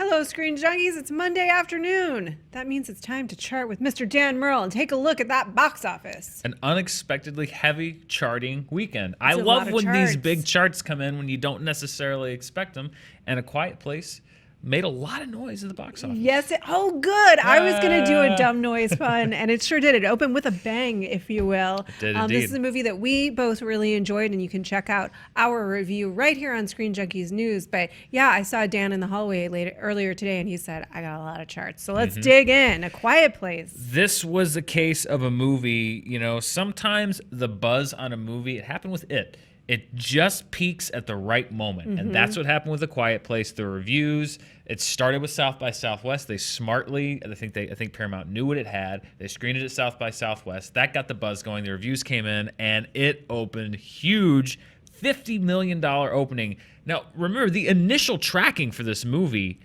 Hello, Screen Junkies. It's Monday afternoon. That means it's time to chart with Mr. Dan Murrell and take a look at that box office. An unexpectedly heavy charting weekend. It's I a lot love of when charts. these big charts come in when you don't necessarily expect them. And A Quiet Place made a lot of noise at the box office. Yes. Oh, good. I was going to do a dumb noise pun, and it sure did. It opened with a bang, if you will. It did indeed. This is a movie that we both really enjoyed, and you can check out our review right here on Screen Junkies News. But yeah, I saw Dan in the hallway earlier today, and he said, I got a lot of charts. So let's dig in. A Quiet Place. This was a case of a movie, sometimes the buzz on a movie, it happened with It. It just peaks at the right moment. And that's what happened with A Quiet Place. The reviews, it started with South by Southwest. They smartly, I think Paramount knew what it had. They screened it at South by Southwest. That got the buzz going. The reviews came in, and it opened huge, $50 million opening. Now, remember, the initial tracking for this movie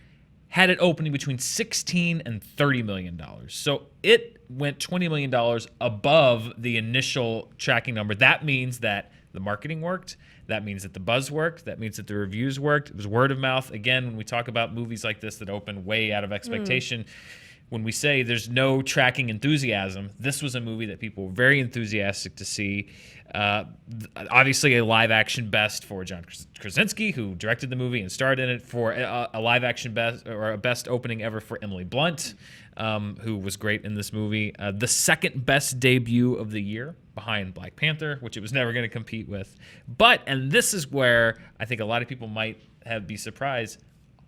had it opening between $16 and $30 million. So it went $20 million above the initial tracking number. That means that the marketing worked. That means that the buzz worked. That means that the reviews worked. It was word of mouth. Again, when we talk about movies like this that open way out of expectation, when we say there's no tracking enthusiasm, this was a movie that people were very enthusiastic to see. Obviously, a live-action best for John Krasinski, who directed the movie and starred in it, for a live-action best or a best opening ever for Emily Blunt, who was great in this movie. The second best debut of the year, behind Black Panther, which it was never going to compete with. But, and this is where I think a lot of people might be surprised,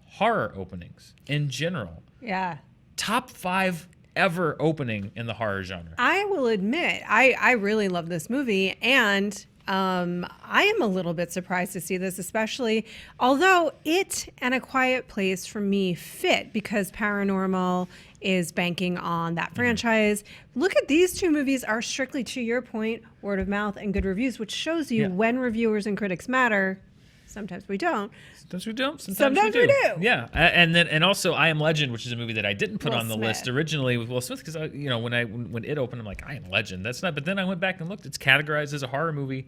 horror openings in general. Yeah. Top 5 ever opening in the horror genre. I will admit, I really love this movie, and I am a little bit surprised to see this, especially although It and A Quiet Place for me fit because paranormal is banking on that franchise. Look at these two movies are strictly, to your point, word of mouth and good reviews, which shows you when reviewers and critics matter. Sometimes we don't. Sometimes we don't. Sometimes we do. Yeah, and also I Am Legend, which is a movie that I didn't put Will on the Smith. list originally with Will Smith because when it opened, I'm like, I Am Legend. That's not. But then I went back and looked. It's categorized as a horror movie,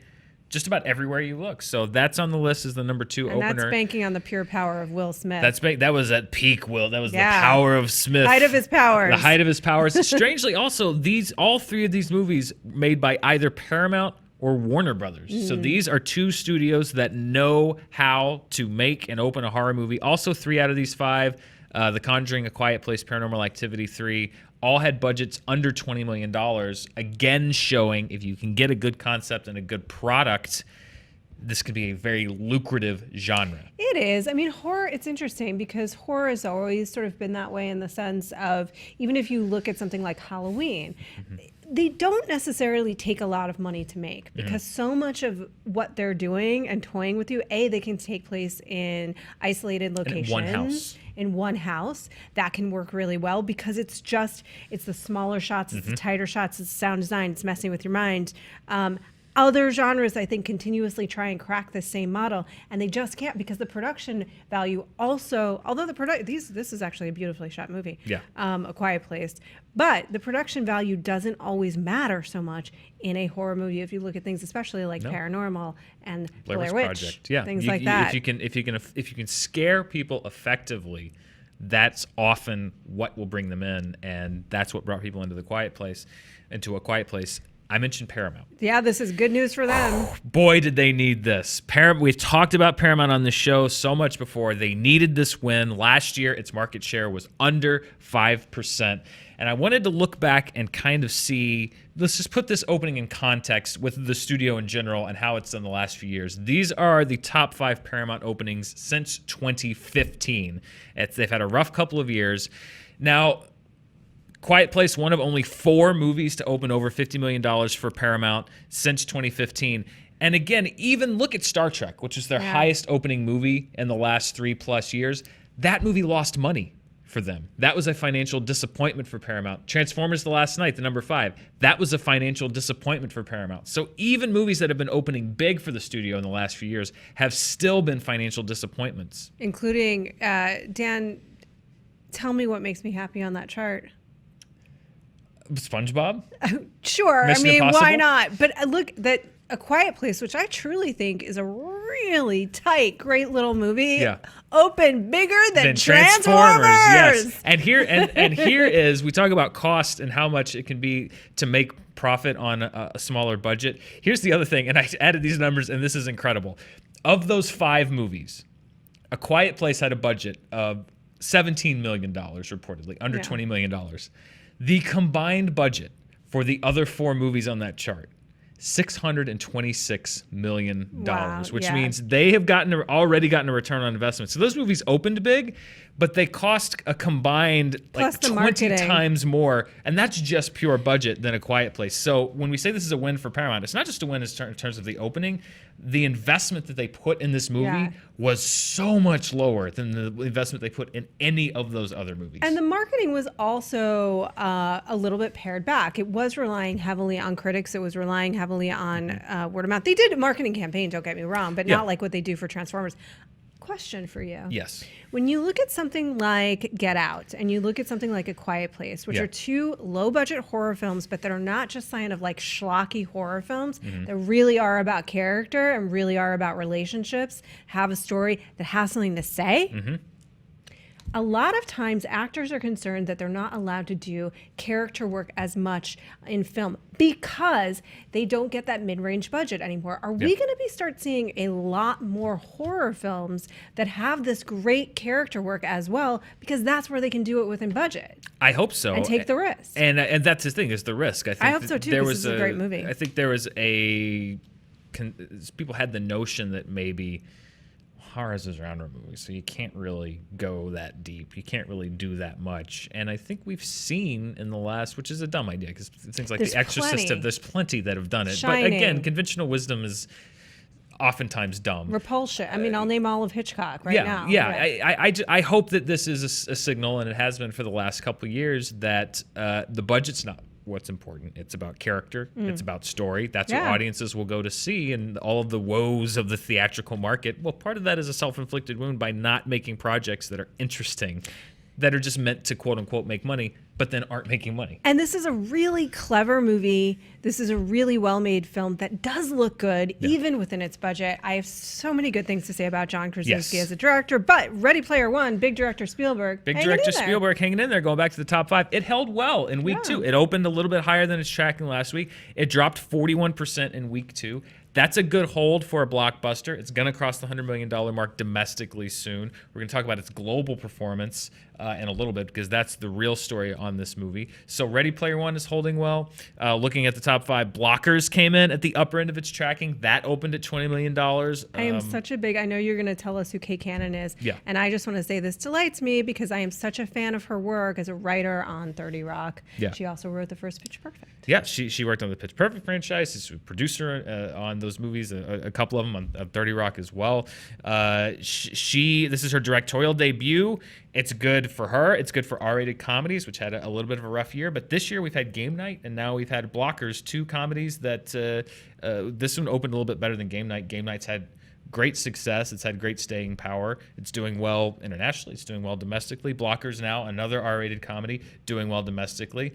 just about everywhere you look. So that's on the list as the number 2 And opener. that's banking on the pure power of Will Smith. That was at peak Will. That was the power of Smith. Height of his powers. The height of his powers. Strangely, also all 3 of these movies made by either Paramount or Warner Brothers. So these are 2 studios that know how to make and open a horror movie. Also, 3 out of these 5, The Conjuring, A Quiet Place, Paranormal Activity 3, all had budgets under $20 million. Again, showing if you can get a good concept and a good product, this could be a very lucrative genre. It is. I mean, horror, it's interesting because horror has always sort of been that way in the sense of, even if you look at something like Halloween, they don't necessarily take a lot of money to make because so much of what they're doing and toying with you, they can take place in isolated locations. In one house. That can work really well because it's the smaller shots, it's the tighter shots, it's sound design, it's messing with your mind. Other genres, I think, continuously try and crack the same model, and they just can't because the production value also, although this is actually a beautifully shot movie, A Quiet Place, but the production value doesn't always matter so much in a horror movie if you look at things, especially like Paranormal and Blair Witch Project. Things like that. If you can scare people effectively, that's often what will bring them in, and that's what brought people into A Quiet Place. I mentioned Paramount. Yeah, this is good news for them. Boy, did they need this. We've talked about Paramount on the show so much before. They needed this win. Last year, its market share was under 5%. And I wanted to look back and kind of see, let's just put this opening in context with the studio in general and how it's done the last few years. These are the top 5 Paramount openings since 2015. They've had a rough couple of years. Now, Quiet Place, one of only 4 movies to open over $50 million for Paramount since 2015. And again, even look at Star Trek, which is their highest opening movie in the last 3+ years. That movie lost money for them. That was a financial disappointment for Paramount. Transformers: The Last Night, the number 5, that was a financial disappointment for Paramount. So even movies that have been opening big for the studio in the last few years have still been financial disappointments. Including, Dan, tell me what makes me happy on that chart. SpongeBob? Sure. Mission I mean, Impossible? why not? But look, that A Quiet Place, which I truly think is a really tight, great little movie. Yeah. Open bigger than Transformers. Transformers. Yes. And here is, we talk about cost and how much it can be to make profit on a smaller budget. Here's the other thing, and I added these numbers, and this is incredible. Of those 5 movies, A Quiet Place had a budget of $17 million, reportedly, under $20 million. The combined budget for the other 4 movies on that chart, $626 million, Wow, which means they have already gotten a return on investment. So those movies opened big, but they cost a combined Plus like the 20 marketing. times more, and that's just pure budget than A Quiet Place. So when we say this is a win for Paramount, it's not just a win in terms of the opening. The investment that they put in this movie was so much lower than the investment they put in any of those other movies. And the marketing was also a little bit pared back. It was relying heavily on critics. It was relying heavily on word of mouth. They did a marketing campaign, don't get me wrong, but not like what they do for Transformers. Question for you. Yes. When you look at something like Get Out and you look at something like A Quiet Place, which are 2 low-budget horror films, but that are not just kind of like schlocky horror films, that really are about character and really are about relationships, have a story that has something to say. A lot of times actors are concerned that they're not allowed to do character work as much in film because they don't get that mid-range budget anymore. Are we going to start seeing a lot more horror films that have this great character work as well, because that's where they can do it within budget? I hope so. And take the risk. And that's the thing, is the risk. I think I hope so too, because this is a great movie. I think there was people had the notion that maybe horror is a genre movie, so you can't really go that deep. You can't really do that much. And I think we've seen in the last, which is a dumb idea, because things like There's The Exorcist, plenty. there's plenty that have done it. Shining. But again, conventional wisdom is oftentimes dumb. Repulsion. I mean, I'll name all of Hitchcock now. I hope that this is a signal, and it has been for the last couple of years, that the budget's not what's important. It's about character. It's about story. That's what audiences will go to see, and all of the woes of the theatrical market. Well, part of that is a self-inflicted wound by not making projects that are interesting, that are just meant to quote unquote make money, but then aren't making money. And this is a really clever movie. This is a really well-made film that does look good, even within its budget. I have so many good things to say about John Krasinski as a director, but Ready Player One, big director Spielberg, hanging in there, going back to the top 5. It held well in week 2. It opened a little bit higher than it's tracking last week. It dropped 41% in week 2. That's a good hold for a blockbuster. It's going to cross the $100 million mark domestically soon. We're going to talk about its global performance in a little bit, because that's the real story on this movie. So Ready Player One is holding well. Looking at the top 5, Blockers came in at the upper end of its tracking. That opened at $20 million. I am such a big, I know you're going to tell us who Kay Cannon is. Yeah. And I just want to say this delights me because I am such a fan of her work as a writer on 30 Rock. Yeah. She also wrote the first Pitch Perfect. Yeah, she worked on the Pitch Perfect franchise. She's a producer on those movies, a couple of them on 30 Rock as well. This is her directorial debut. It's good for her. It's good for R-rated comedies, which had a little bit of a rough year. But this year we've had Game Night, and now we've had Blockers, 2 comedies that this one opened a little bit better than Game Night. Game Night's had great success. It's had great staying power. It's doing well internationally. It's doing well domestically. Blockers now, another R-rated comedy, doing well domestically.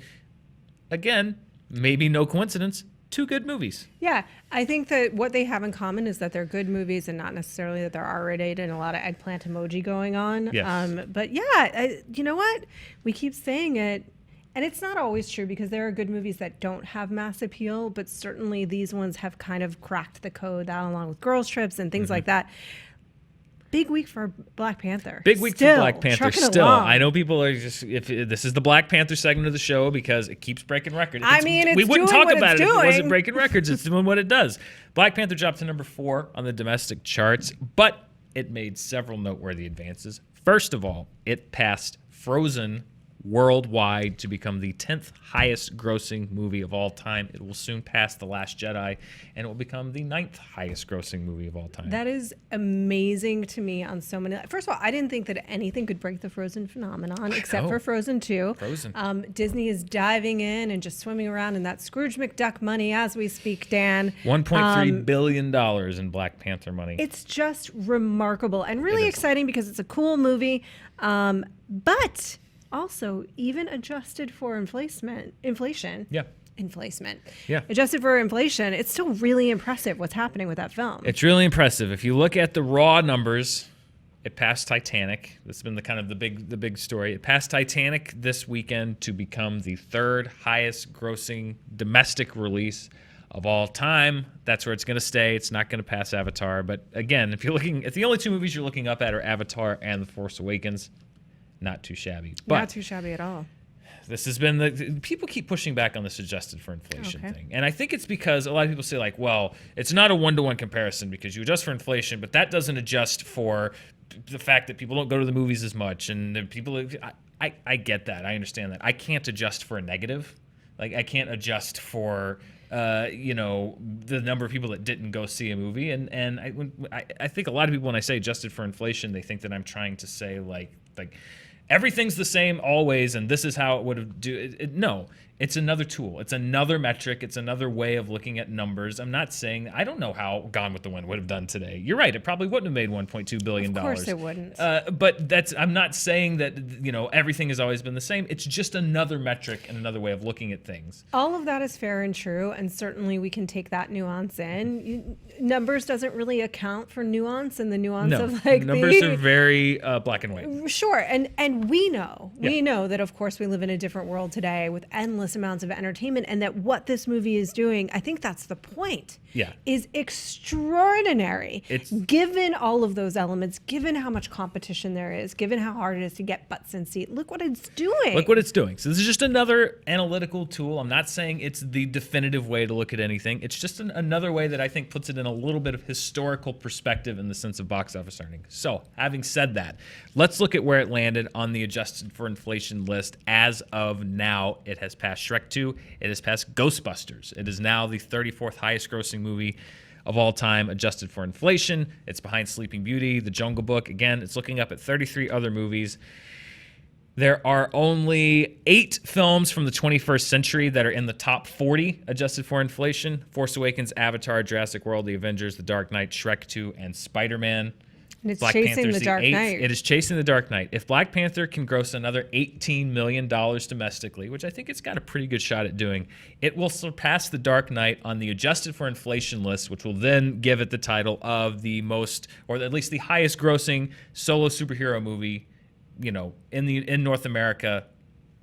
Again, maybe no coincidence, 2 good movies. Yeah, I think that what they have in common is that they're good movies and not necessarily that they're R-rated and a lot of eggplant emoji going on. Yes. But yeah, you know what? We keep saying it, and it's not always true, because there are good movies that don't have mass appeal, but certainly these ones have kind of cracked the code, that along with Girls Trips and things like that. Big week for Black Panther. Big week for Black Panther still. Along. I know people are just, if this is the Black Panther segment of the show, because it keeps breaking records. It's we wouldn't doing talk what about it's it if it wasn't doing. breaking records. It's doing what it does. Black Panther dropped to number 4 on the domestic charts, but it made several noteworthy advances. First of all, it passed Frozen worldwide to become the 10th highest grossing movie of all time. It will soon pass The Last Jedi, and it will become the 9th highest grossing movie of all time. That is amazing to me on so many. First of all, I didn't think that anything could break the Frozen phenomenon except for Frozen 2. Frozen. Disney is diving in and just swimming around in that Scrooge McDuck money as we speak, Dan. $1.3 billion in Black Panther money. It's just remarkable and really exciting because it's a cool movie. But also, even adjusted for inflation, inflation. Yeah. Adjusted for inflation, it's still really impressive what's happening with that film. It's really impressive. If you look at the raw numbers, it passed Titanic. That's been the big story. It passed Titanic this weekend to become the third highest grossing domestic release of all time. That's where it's going to stay. It's not going to pass Avatar. But again, if the only two movies you're looking up at are Avatar and The Force Awakens, not too shabby. But not too shabby at all. this has been people keep pushing back on this adjusted for inflation thing. And I think it's because a lot of people say like, well, it's not a one-to-one comparison because you adjust for inflation, but that doesn't adjust for the fact that people don't go to the movies as much. And I get that. I understand that. I can't adjust for a negative. Like I can't adjust for the number of people that didn't go see a movie. And I think a lot of people, when I say adjusted for inflation, they think that I'm trying to say like everything's the same always, and this is how it would have no, it's another tool. It's another metric. It's another way of looking at numbers. I'm not saying I don't know how Gone with the Wind would have done today. You're right. It probably wouldn't have made $1.2 billion. Of course it wouldn't. But I'm not saying that everything has always been the same. It's just another metric and another way of looking at things. All of that is fair and true, and certainly we can take that nuance in. Numbers doesn't really account for nuance, and the nuance of like numbers are very black and white. Sure, and we know that of course we live in a different world today with endless amounts of entertainment, and that what this movie is doing, I think that's the point. Is extraordinary. It's given all of those elements, given how much competition there is, given how hard it is to get butts in seat. Look what it's doing. Look what it's doing. So this is just another analytical tool. I'm not saying it's the definitive way to look at anything. It's just another way that I think puts it in a little bit of historical perspective in the sense of box office earnings. So having said that, let's look at where it landed on the adjusted for inflation list. As of now, it has passed Shrek 2. It has passed Ghostbusters. It is now the 34th highest grossing movie of all time, adjusted for inflation. It's behind Sleeping Beauty, The Jungle Book. Again, it's looking up at 33 other movies. There are only 8 films from the 21st century that are in the top 40 adjusted for inflation: Force Awakens, Avatar, Jurassic World, The Avengers, The Dark Knight, Shrek 2, and Spider-Man. And it's chasing The Dark Knight. It is chasing The Dark Knight. If Black Panther can gross another $18 million domestically, which I think it's got a pretty good shot at doing, it will surpass The Dark Knight on the adjusted for inflation list, which will then give it the title of the most, or at least the highest grossing solo superhero movie, in North America.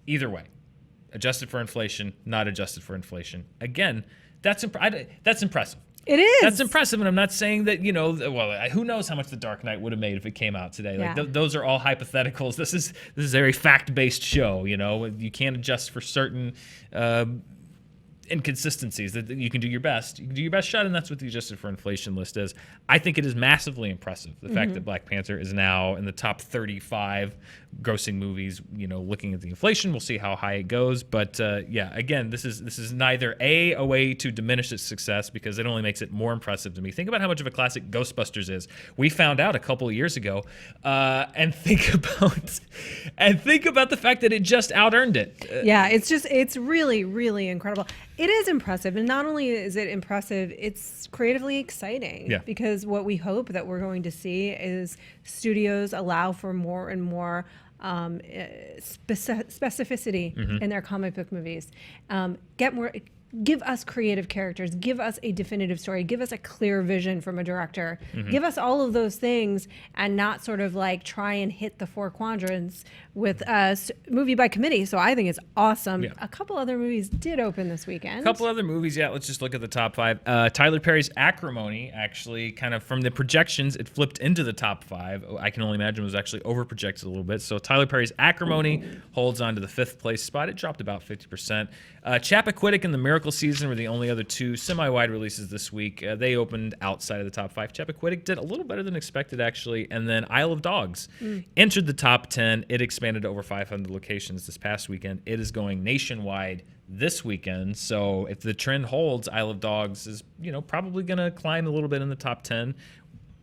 Either way, adjusted for inflation, not adjusted for inflation. Again, that's impressive. It is. That's impressive, and I'm not saying that, who knows how much The Dark Knight would have made if it came out today. Like those are all hypotheticals. This is a very fact-based show, You can't adjust for certain inconsistencies. That you can do your best. You can do your best shot, and that's what the adjusted for inflation list is. I think it is massively impressive, the fact that Black Panther is now in the top 35 grossing movies, looking at the inflation. We'll see how high it goes. But again, this is neither a way to diminish its success, because it only makes it more impressive to me. Think about how much of a classic Ghostbusters is. We found out a couple of years ago, and think about the fact that it just out-earned it. It's really, really incredible. It is impressive, and not only is it impressive, it's creatively exciting. Because what we hope that we're going to see is studios allow for more and more specificity in their comic book movies. Give us creative characters, give us a definitive story, give us a clear vision from a director, give us all of those things, and not sort of like try and hit the 4 quadrants with a movie by committee. So I think it's awesome. A couple other movies did open this weekend. A couple other movies, let's just look at the top 5. Tyler Perry's Acrimony, actually, kind of from the projections, it flipped into the top 5. I can only imagine it was actually over-projected a little bit. So Tyler Perry's Acrimony holds on to the 5th place spot. It dropped about 50%. Chappaquiddick and The Miracle Season were the only other 2 semi-wide releases this week. They opened outside of the top 5. Chappaquiddick did a little better than expected, actually. And then Isle of Dogs entered the top 10. It expanded to over 500 locations this past weekend. It is going nationwide this weekend. So if the trend holds, Isle of Dogs is, probably going to climb a little bit in the top 10.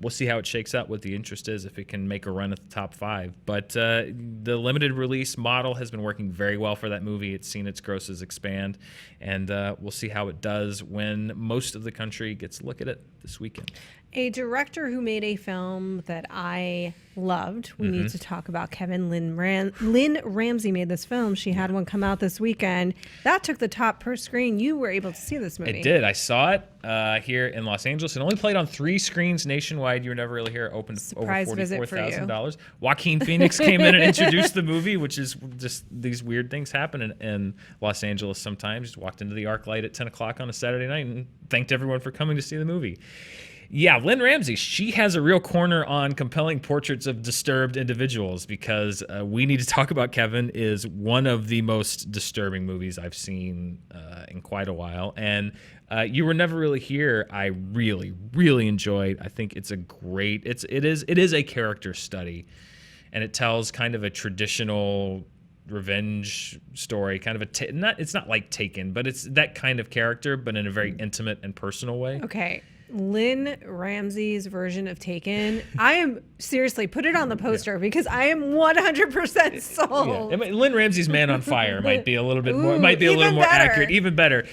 We'll see how it shakes out, what the interest is, if it can make a run at the top 5. But the limited release model has been working very well for that movie. It's seen its grosses expand, and we'll see how it does when most of the country gets a look at it this weekend. A director who made a film that I loved. We need to talk about Kevin. Lynn Ramsey made this film. She had one come out this weekend. That took the top per screen. You were able to see this movie. It did. I saw it here in Los Angeles. It only played on 3 screens nationwide. You were never really here. It opened Surprise over visit for you. $44,000. Joaquin Phoenix came in and introduced the movie, which is just these weird things happen in Los Angeles sometimes. Just walked into the ArcLight at 10 o'clock on a Saturday night and thanked everyone for coming to see the movie. Yeah, Lynn Ramsey, she has a real corner on compelling portraits of disturbed individuals, because We Need to Talk About Kevin is one of the most disturbing movies I've seen in quite a while. And You Were Never Really Here, I really, really enjoyed. I think it's a great, it is a character study, and it tells kind of a traditional revenge story, kind of it's not like Taken, but it's that kind of character, but in a very intimate and personal way. Okay. Lynn Ramsey's version of Taken. I am seriously, put it on the poster because I am 100% sold. Yeah. I mean, Lynn Ramsey's Man on Fire might be a little bit more, better. accurate, even better.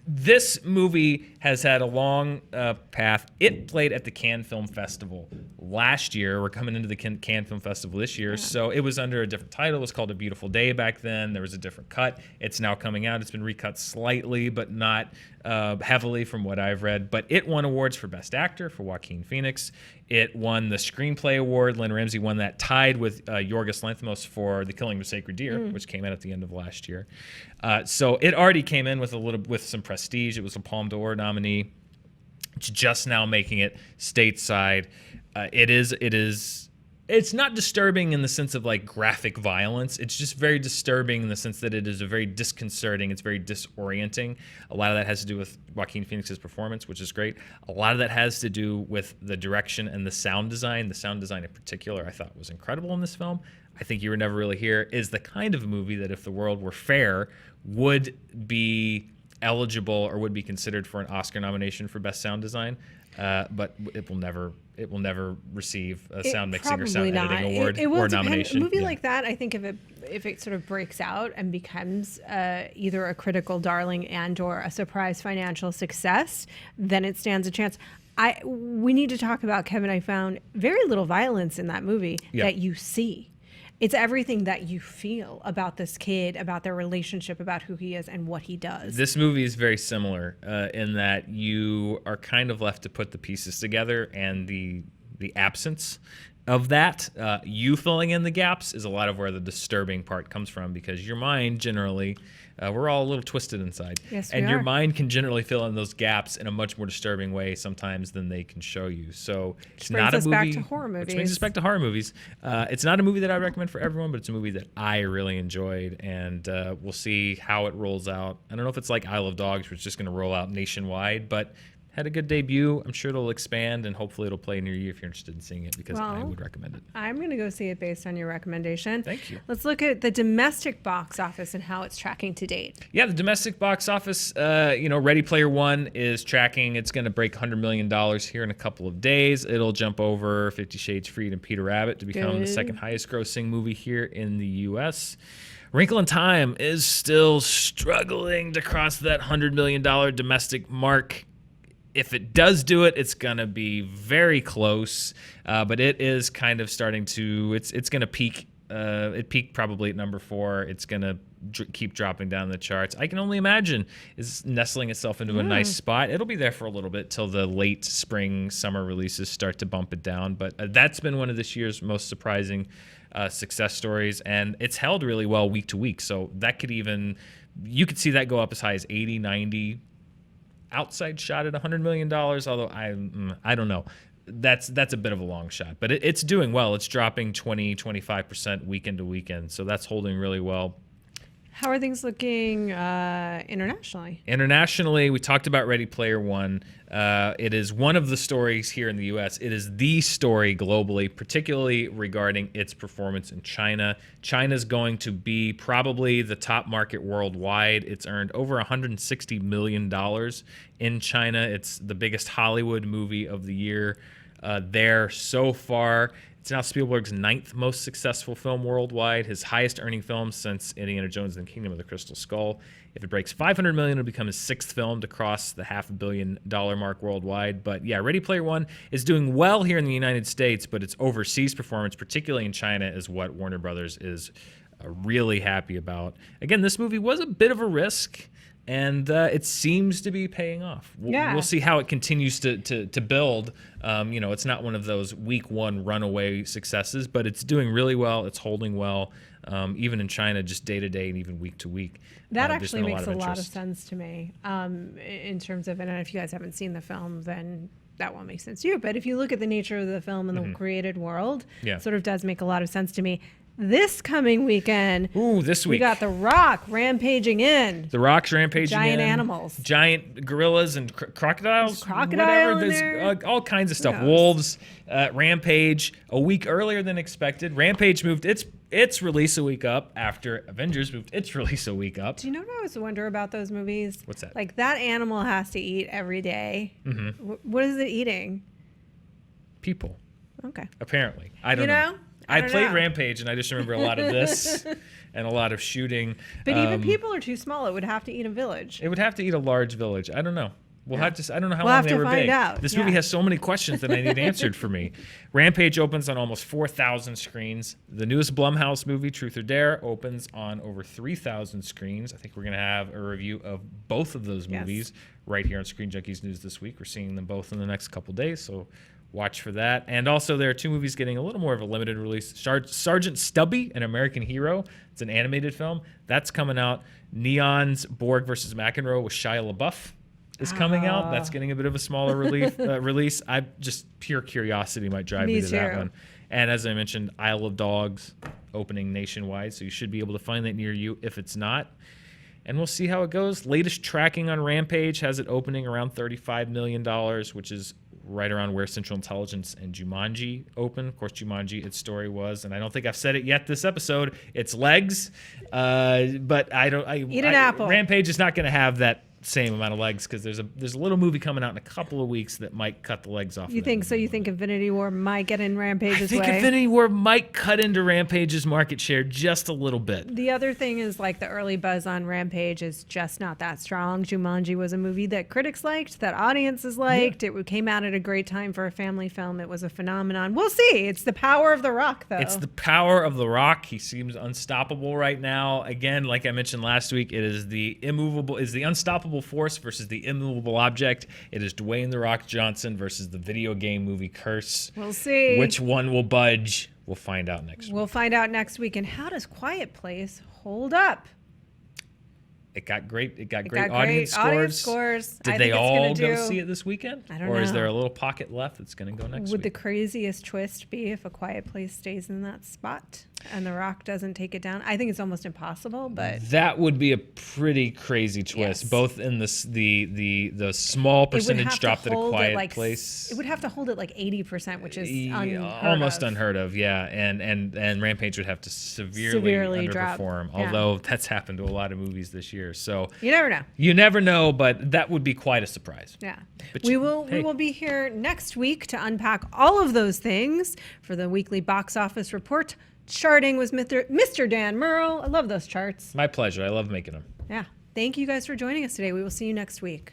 This movie has had a long path. It played at the Cannes Film Festival last year. We're coming into the Cannes Film Festival this year, so it was under a different title. It was called A Beautiful Day back then. There was a different cut. It's now coming out. It's been recut slightly, but not heavily from what I've read. But it won awards for Best Actor for Joaquin Phoenix. It won the Screenplay Award. Lynn Ramsey won that, tied with Yorgos Lanthimos for The Killing of a Sacred Deer, which came out at the end of last year. So it already came in with some prestige. It was a Palme d'Or nominee. It's just now making it stateside. It's not disturbing in the sense of like graphic violence. It's just very disturbing in the sense that it is very disconcerting. It's very disorienting. A lot of that has to do with Joaquin Phoenix's performance, which is great. A lot of that has to do with the direction and the sound design. The sound design in particular, I thought, was incredible in this film. I think You Were Never Really Here is the kind of movie that, if the world were fair, would be eligible or would be considered for an Oscar nomination for Best Sound Design. But it will never receive a sound mixing or sound editing award or nomination. A movie like that, I think if it sort of breaks out and becomes either a critical darling and or a surprise financial success, then it stands a chance. We need to talk about Kevin. I found very little violence in that movie that you see. It's everything that you feel about this kid, about their relationship, about who he is and what he does. This movie is very similar in that you are kind of left to put the pieces together, and the absence of that, you filling in the gaps, is a lot of where the disturbing part comes from, because your mind generally, we're all a little twisted inside. Yes, and we your are. mind can generally fill in those gaps in a much more disturbing way sometimes than they can show you. So it's not a movie. Back to horror movies. Which brings us back to horror movies. It's not a movie that I recommend for everyone, but it's a movie that I really enjoyed, and we'll see how it rolls out. I don't know if it's like Isle of Dogs, which is just going to roll out nationwide, but had a good debut. I'm sure it'll expand, and hopefully it'll play near you if you're interested in seeing it, because I would recommend it. I'm going to go see it based on your recommendation. Thank you. Let's look at the domestic box office and how it's tracking to date. Yeah, the domestic box office, Ready Player One is tracking. It's going to break $100 million here in a couple of days. It'll jump over 50 Shades Freed and Peter Rabbit to become the second highest grossing movie here in the U.S. Wrinkle in Time is still struggling to cross that $100 million domestic mark. If it does do it, it's going to be very close, but it is kind of starting to, it's going to peak. It peaked probably at number 4. It's going to keep dropping down the charts. I can only imagine it's nestling itself into a nice spot. It'll be there for a little bit till the late spring, summer releases start to bump it down, but that's been one of this year's most surprising success stories, and it's held really well week to week, so that could even, you could see that go up as high as 80, 90, outside shot at $100 million, although I don't know. That's a bit of a long shot, but it's doing well. It's dropping 20-25% weekend to weekend, so that's holding really well. How are things looking internationally? Internationally, we talked about Ready Player One. It is one of the stories here in the U.S. It is the story globally, particularly regarding its performance in China. China's going to be probably the top market worldwide. It's earned over $160 million in China. It's the biggest Hollywood movie of the year there so far. It's now Spielberg's 9th most successful film worldwide, his highest earning film since Indiana Jones and the Kingdom of the Crystal Skull. If it breaks $500 million, it'll become his 6th film to cross the $500 million mark worldwide. But yeah, Ready Player One is doing well here in the United States, but its overseas performance, particularly in China, is what Warner Brothers is really happy about. Again, this movie was a bit of a risk, and it seems to be paying off. We'll see how it continues to build. It's not one of those week one runaway successes, but it's doing really well. It's holding well, even in China, just day to day and even week to week. That actually makes a lot of sense to me in terms of, and if you guys haven't seen the film, then that won't make sense to you. But if you look at the nature of the film and the created world, it sort of does make a lot of sense to me. This coming weekend, this week, we got The Rock rampaging in. The Rock's rampaging giant in. Animals. Giant gorillas and crocodiles. Crocodile whatever. in There's there. all kinds of stuff. Wolves, Rampage, a week earlier than expected. Rampage moved its release a week up after Avengers moved its release a week up. Do you know what I always wonder about those movies? What's that? Like, that animal has to eat every day. Mm-hmm. What is it eating? People. Okay. Apparently. I don't know. I played Rampage, and I just remember a lot of this and a lot of shooting. But even people are too small. It would have to eat a village. It would have to eat a large village. I don't know. We'll have to. I don't know how long they were big. Find out. This movie has so many questions that I need answered for me. Rampage opens on almost 4,000 screens. The newest Blumhouse movie, Truth or Dare, opens on over 3,000 screens. I think we're going to have a review of both of those movies right here on Screen Junkies News this week. We're seeing them both in the next couple days, so watch for that. And also, there are 2 movies getting a little more of a limited release. Sergeant Stubby, an American Hero. It's an animated film. That's coming out. Neon's Borg versus McEnroe with Shia LaBeouf is coming out. That's getting a bit of a smaller release. I just pure curiosity might drive me to that one. And as I mentioned, Isle of Dogs opening nationwide, so you should be able to find that near you if it's not. And we'll see how it goes. Latest tracking on Rampage has it opening around $35 million, which is right around where Central Intelligence and Jumanji open. Of course, Jumanji, its story was, and I don't think I've said it yet this episode, its legs. But eat an apple. Rampage is not going to have that same amount of legs because there's a little movie coming out in a couple of weeks that might cut the legs off. You think so? You think Infinity War might get in Rampage's way? I think Infinity War might cut into Rampage's market share just a little bit. The other thing is, like, the early buzz on Rampage is just not that strong. Jumanji was a movie that critics liked, that audiences liked. It came out at a great time for a family film. It was a phenomenon. We'll see. It's the power of The Rock, though. It's the power of The Rock. He seems unstoppable right now. Again, like I mentioned last week, it is the unstoppable force versus the immovable object. It is Dwayne The Rock Johnson versus the video game movie Curse. We'll see. Which one will budge? We'll find out next week. We'll find out next week. And how does Quiet Place hold up? It got great audience scores. Did they all go see it this weekend? I don't know. Or is there a little pocket left that's going to go next week? Would the craziest twist be if A Quiet Place stays in that spot and The Rock doesn't take it down? I think it's almost impossible, but that would be a pretty crazy twist, both in the small percentage drop that A Quiet Place. It would have to hold it like 80%, which is almost unheard of. Yeah, and Rampage would have to severely underperform. Although that's happened to a lot of movies this year. So you never know. You never know, but that would be quite a surprise. Yeah. But we will be here next week to unpack all of those things for the weekly box office report. Charting was Mr. Dan Murrell. I love those charts. My pleasure. I love making them. Yeah. Thank you guys for joining us today. We will see you next week.